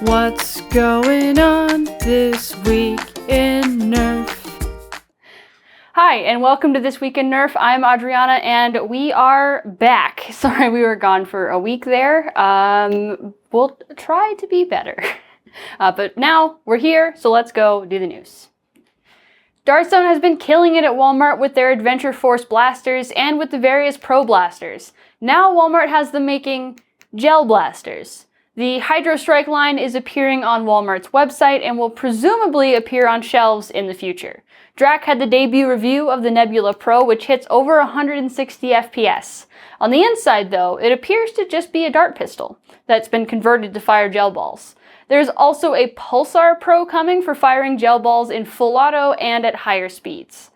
What's going on this week in Nerf? Hi, and welcome to This Week in Nerf. I'm Adriana, and we are back. Sorry we were gone for a week there. We'll try to be better. But now we're here, so let's go do the news. Dartstone has been killing it at Walmart with their Adventure Force blasters and with the various Pro blasters. Now Walmart has them making gel blasters. The Hydro Strike line is appearing on Walmart's website and will presumably appear on shelves in the future. Drac had the debut review of the Nebula Pro, which hits over 160 FPS. On the inside, though, it appears to just be a dart pistol that's been converted to fire gel balls. There's also a Pulsar Pro coming for firing gel balls in full auto and at higher speeds.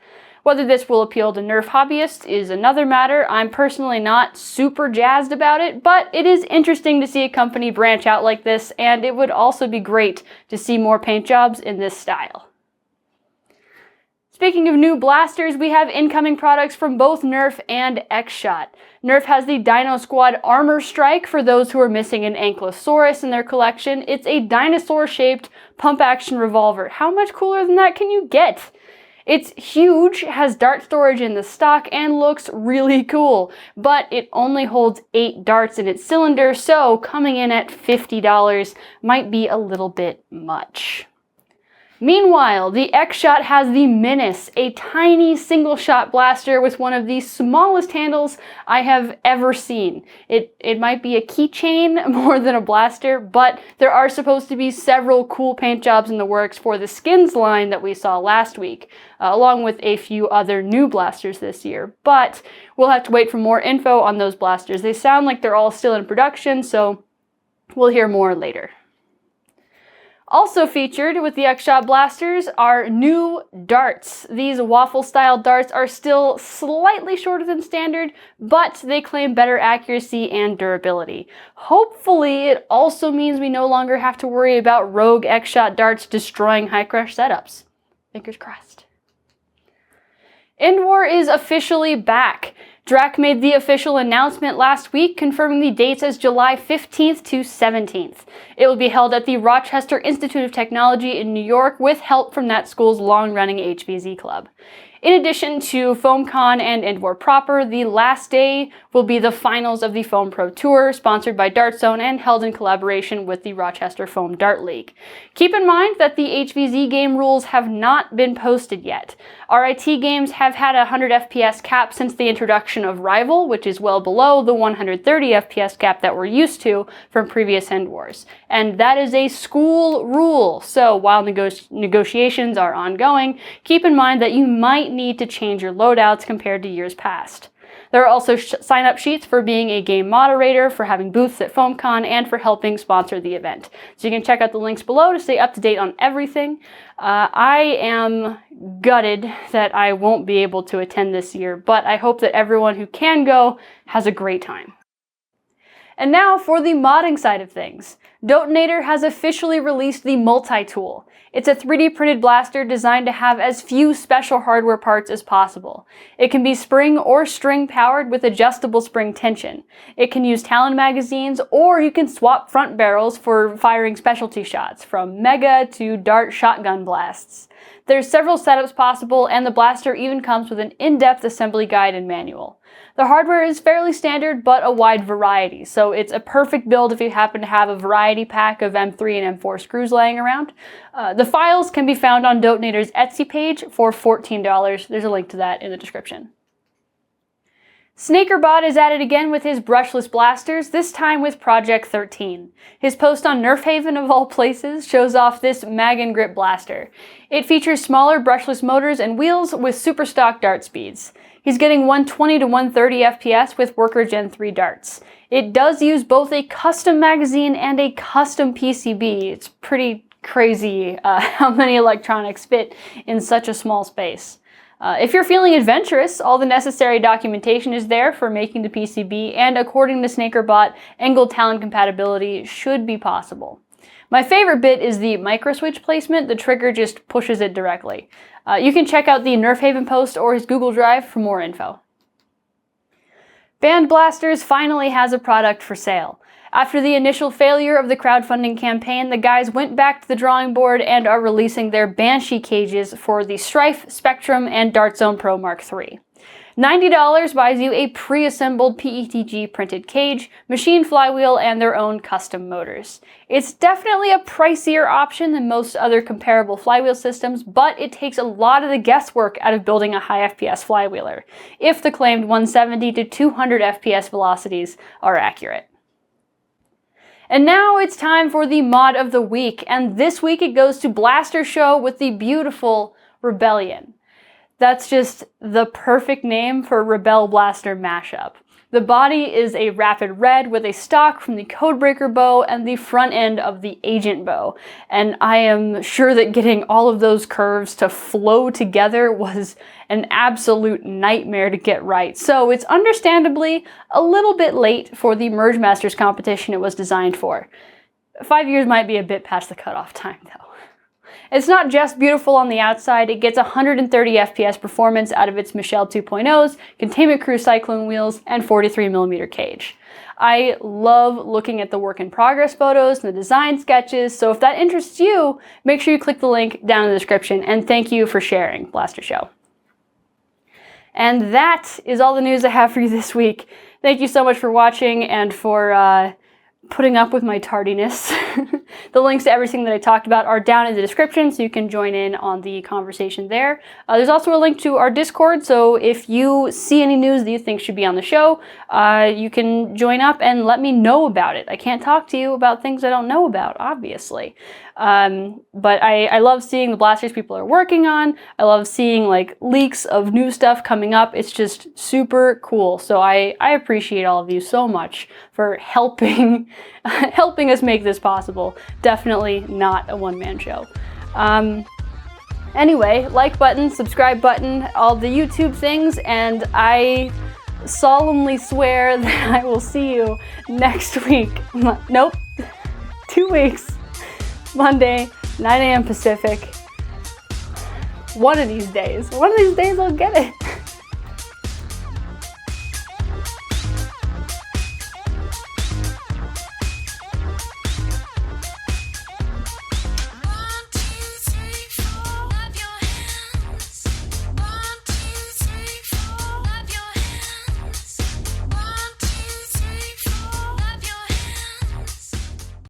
Whether this will appeal to Nerf hobbyists is another matter. I'm personally not super jazzed about it, but it is interesting to see a company branch out like this, and it would also be great to see more paint jobs in this style. Speaking of new blasters, we have incoming products from both Nerf and XShot. Nerf has the Dino Squad Armor Strike for those who are missing an Ankylosaurus in their collection. It's a dinosaur-shaped pump-action revolver. How much cooler than that can you get? It's huge, has dart storage in the stock, and looks really cool, but it only holds 8 darts in its cylinder, so coming in at $50 might be a little bit much. Meanwhile, the XShot has the Menace, a tiny single-shot blaster with one of the smallest handles I have ever seen. It might be a keychain more than a blaster, but there are supposed to be several cool paint jobs in the works for the skins line that we saw last week, along with a few other new blasters this year. But we'll have to wait for more info on those blasters. They sound like they're all still in production, so we'll hear more later. Also featured with the XShot blasters are new darts. These waffle-style darts are still slightly shorter than standard, but they claim better accuracy and durability. Hopefully, it also means we no longer have to worry about rogue XShot darts destroying high-crush setups. Fingers crossed. Endwar is officially back. Drac made the official announcement last week, confirming the dates as July 15th to 17th. It will be held at the Rochester Institute of Technology in New York with help from that school's long-running HVZ club. In addition to FoamCon and Endwar proper, the last day will be the finals of the Foam Pro Tour, sponsored by Dartstone and held in collaboration with the Rochester Foam Dart League. Keep in mind that the HVZ game rules have not been posted yet. RIT games have had a 100 FPS cap since the introduction of Rival, which is well below the 130 FPS cap that we're used to from previous Endwars. And that is a school rule, so while negotiations are ongoing, keep in mind that you might need to change your loadouts compared to years past. There are also sign-up sheets for being a game moderator, for having booths at FoamCon, and for helping sponsor the event. So you can check out the links below to stay up to date on everything. I am gutted that I won't be able to attend this year, but I hope that everyone who can go has a great time. And now for the modding side of things. Dotinator has officially released the Multitool. It's a 3D printed blaster designed to have as few special hardware parts as possible. It can be spring or string powered with adjustable spring tension. It can use Talon magazines, or you can swap front barrels for firing specialty shots, from mega to dart shotgun blasts. There's several setups possible, and the blaster even comes with an in-depth assembly guide and manual. The hardware is fairly standard, but a wide variety, so it's a perfect build if you happen to have a variety pack of M3 and M4 screws laying around. The files can be found on Dotinator's Etsy page for $14. There's a link to that in the description. Snakerbot is at it again with his brushless blasters, this time with Project 13. His post on Nerf Haven, of all places, shows off this mag and grip blaster. It features smaller brushless motors and wheels with super stock dart speeds. He's getting 120 to 130 FPS with Worker Gen 3 darts. It does use both a custom magazine and a custom PCB. It's pretty crazy how many electronics fit in such a small space. If you're feeling adventurous, all the necessary documentation is there for making the PCB, and according to Snakerbot, angled Talon compatibility should be possible. My favorite bit is the microswitch placement. The trigger just pushes it directly. You can check out the Nerf Haven post or his Google Drive for more info. Band Blasters finally has a product for sale. After the initial failure of the crowdfunding campaign, the guys went back to the drawing board and are releasing their Banshee cages for the Strife, Spectrum, and Dartstone Pro Mark III. $90 buys you a pre-assembled PETG printed cage, machine flywheel, and their own custom motors. It's definitely a pricier option than most other comparable flywheel systems, but it takes a lot of the guesswork out of building a high FPS flywheeler, if the claimed 170 to 200 FPS velocities are accurate. And now it's time for the mod of the week, and this week it goes to Blaster Show with the beautiful Rebellion. That's just the perfect name for Rebel Blaster mashup. The body is a rapid red with a stock from the Codebreaker bow and the front end of the Agent bow. And I am sure that getting all of those curves to flow together was an absolute nightmare to get right. So it's understandably a little bit late for the Merge Masters competition it was designed for. 5 years might be a bit past the cutoff time though. It's not just beautiful on the outside, it gets 130 FPS performance out of its Michelle 2.0s, Containment Crew Cyclone wheels, and 43mm cage. I love looking at the work in progress photos and the design sketches, so if that interests you, make sure you click the link down in the description, and thank you for sharing, Blaster Show. And that is all the news I have for you this week. Thank you so much for watching and for putting up with my tardiness. The links to everything that I talked about are down in the description, so you can join in on the conversation there. There's also a link to our Discord, so if you see any news that you think should be on the show, you can join up and let me know about it. I can't talk to you about things I don't know about, obviously. But I love seeing the blasters people are working on. I love seeing like leaks of new stuff coming up. It's just super cool. So I appreciate all of you so much for helping helping us make this possible. Definitely not a one-man show. Anyway, like button, subscribe button, all the YouTube things, and I solemnly swear that I will see you next week. Nope, 2 weeks. Monday, 9 a.m. Pacific. One of these days I'll get it.